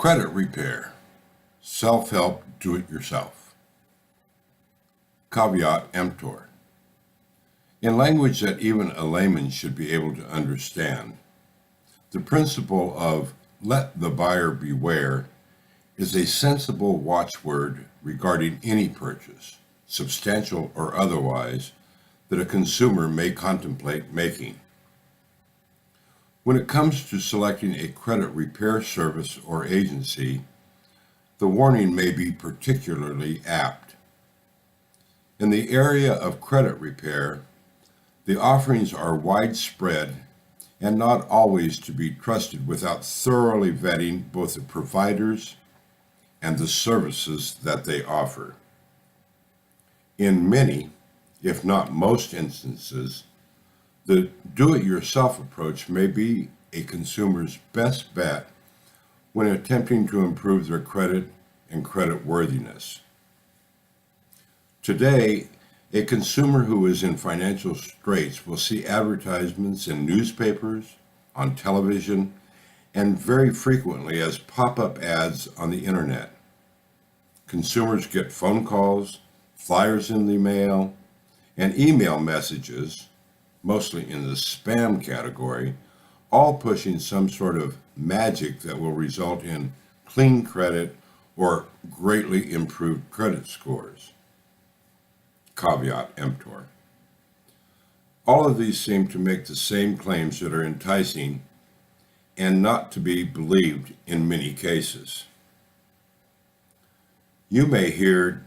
Credit repair, self-help, do-it-yourself. Caveat emptor. In language that even a layman should be able to understand, the principle of let the buyer beware is a sensible watchword regarding any purchase, substantial or otherwise, that a consumer may contemplate making. When it comes to selecting a credit repair service or agency, the warning may be particularly apt. In the area of credit repair, the offerings are widespread and not always to be trusted without thoroughly vetting both the providers and the services that they offer. In many, if not most instances, the do-it-yourself approach may be a consumer's best bet when attempting to improve their credit and credit worthiness. Today, a consumer who is in financial straits will see advertisements in newspapers, on television, and very frequently as pop-up ads on the internet. Consumers get phone calls, flyers in the mail, and email messages, mostly in the spam category, all pushing some sort of magic that will result in clean credit or greatly improved credit scores. Caveat emptor. All of these seem to make the same claims that are enticing and not to be believed in many cases. You may hear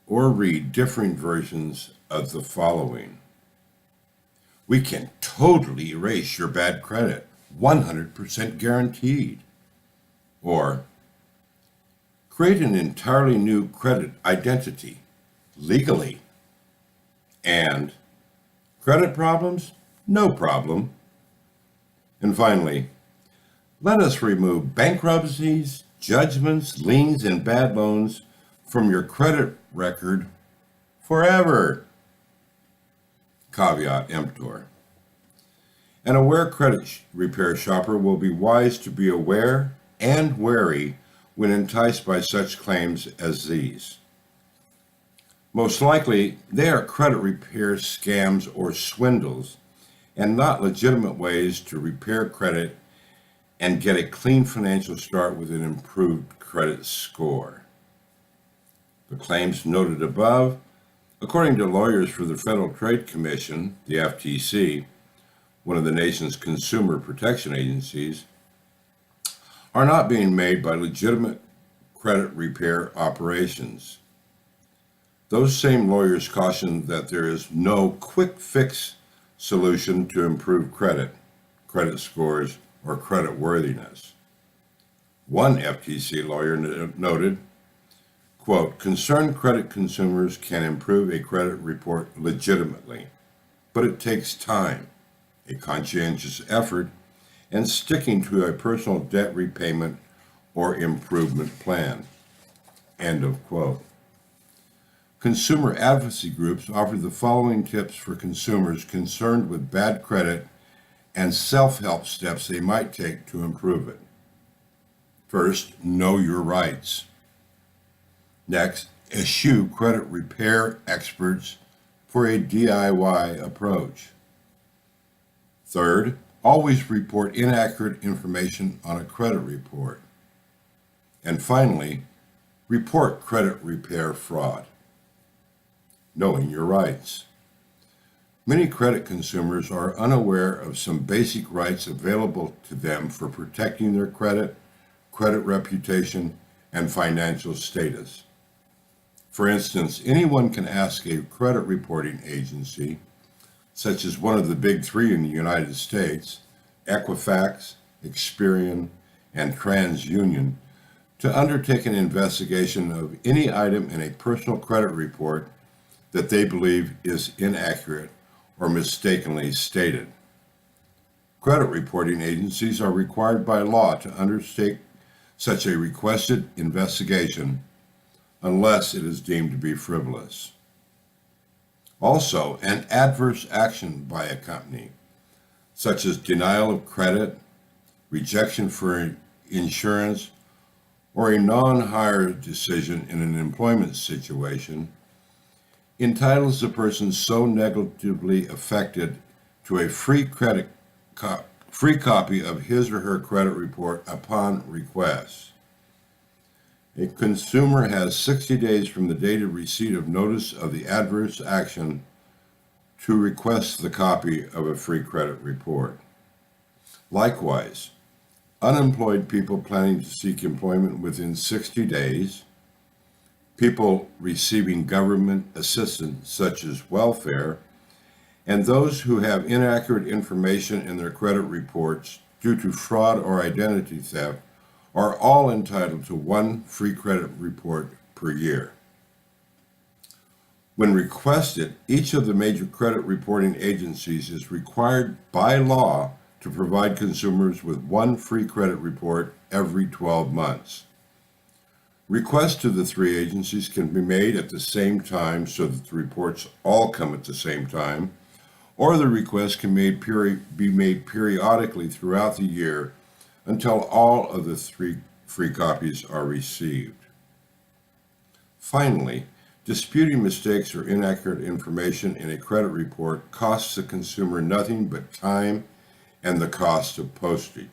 or read differing versions of the following. We can totally erase your bad credit, 100% guaranteed. Or, create an entirely new credit identity, legally. And, credit problems? No problem. And finally, let us remove bankruptcies, judgments, liens, and bad loans from your credit record forever. Caveat emptor. An aware credit repair shopper will be wise to be aware and wary when enticed by such claims as these. Most likely, they are credit repair scams or swindles and not legitimate ways to repair credit and get a clean financial start with an improved credit score. The claims noted above, according to lawyers for the Federal Trade Commission, the FTC, one of the nation's consumer protection agencies, are not being made by legitimate credit repair operations. Those same lawyers caution that there is no quick fix solution to improve credit scores, or credit worthiness. One FTC lawyer noted, quote, concerned credit consumers can improve a credit report legitimately, but it takes time, a conscientious effort, and sticking to a personal debt repayment or improvement plan. End of quote. Consumer advocacy groups offer the following tips for consumers concerned with bad credit and self-help steps they might take to improve it. First, know your rights. Next, eschew credit repair experts for a DIY approach. Third, always report inaccurate information on a credit report. And finally, report credit repair fraud. Knowing your rights. Many credit consumers are unaware of some basic rights available to them for protecting their credit reputation, and financial status. For instance, anyone can ask a credit reporting agency, such as one of the big three in the United States, Equifax, Experian, and Transunion, to undertake an investigation of any item in a personal credit report that they believe is inaccurate or mistakenly stated. Credit reporting agencies are required by law to undertake such a requested investigation unless it is deemed to be frivolous. Also, an adverse action by a company, such as denial of credit, rejection for insurance, or a non-hire decision in an employment situation entitles the person so negatively affected to a free copy of his or her credit report upon request. A consumer has 60 days from the date of receipt of notice of the adverse action to request the copy of a free credit report. Likewise, unemployed people planning to seek employment within 60 days, people receiving government assistance such as welfare, and those who have inaccurate information in their credit reports due to fraud or identity theft are all entitled to one free credit report per year. When requested, each of the major credit reporting agencies is required by law to provide consumers with one free credit report every 12 months. Requests to the three agencies can be made at the same time so that the reports all come at the same time, or the request can be made periodically throughout the year until all of the three free copies are received. Finally, disputing mistakes or inaccurate information in a credit report costs the consumer nothing but time and the cost of postage.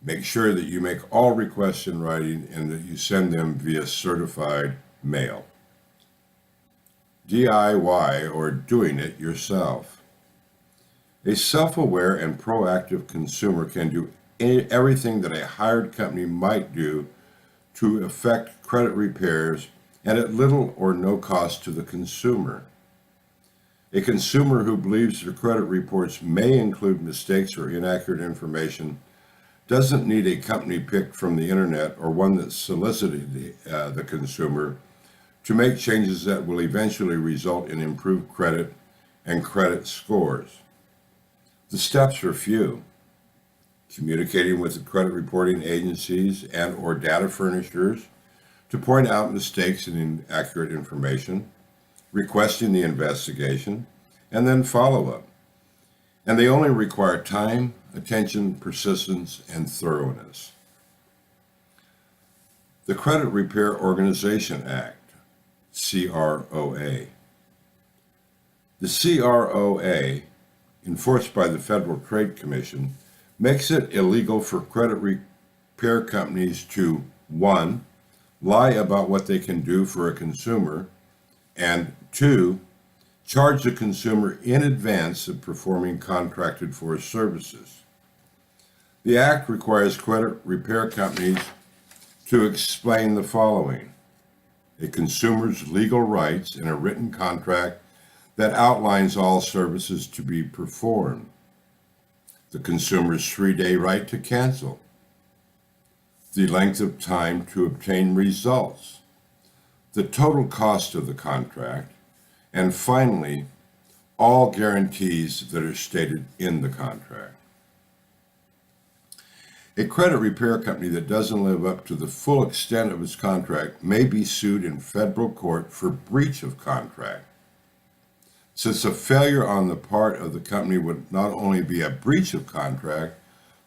Make sure that you make all requests in writing and that you send them via certified mail. DIY, or doing it yourself. A self-aware and proactive consumer can do everything that a hired company might do to effect credit repairs and at little or no cost to the consumer. A consumer who believes their credit reports may include mistakes or inaccurate information doesn't need a company picked from the internet or one that solicited the consumer to make changes that will eventually result in improved credit and credit scores. The steps are few: communicating with the credit reporting agencies and or data furnishers to point out mistakes and inaccurate information, requesting the investigation, and then follow-up. And they only require time, attention, persistence, and thoroughness. The Credit Repair Organization Act, CROA. The CROA, enforced by the Federal Trade Commission, makes it illegal for credit repair companies to 1. Lie about what they can do for a consumer, and 2. Charge the consumer in advance of performing contracted for services. The Act requires credit repair companies to explain the following: a consumer's legal rights in a written contract that outlines all services to be performed, the consumer's 3-day right to cancel, the length of time to obtain results, the total cost of the contract, and finally, all guarantees that are stated in the contract. A credit repair company that doesn't live up to the full extent of its contract may be sued in federal court for breach of contract. Since a failure on the part of the company would not only be a breach of contract,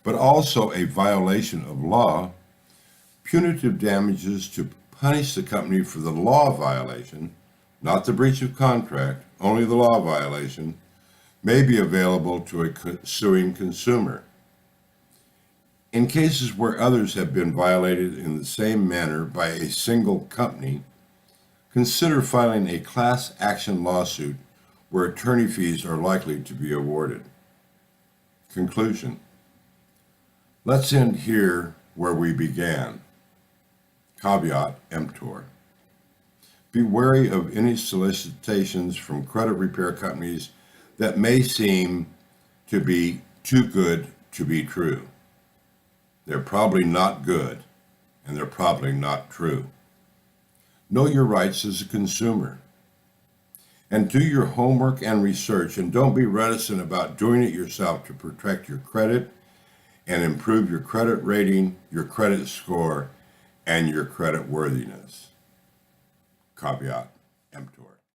but also a violation of law, punitive damages to punish the company for the law violation, not the breach of contract, only the law violation, may be available to a suing consumer. In cases where others have been violated in the same manner by a single company, consider filing a class action lawsuit where attorney fees are likely to be awarded. Conclusion. Let's end here where we began. Caveat emptor. Be wary of any solicitations from credit repair companies that may seem to be too good to be true. They're probably not good, and they're probably not true. Know your rights as a consumer. And do your homework and research, and don't be reticent about doing it yourself to protect your credit and improve your credit rating, your credit score, and your credit worthiness. Caveat.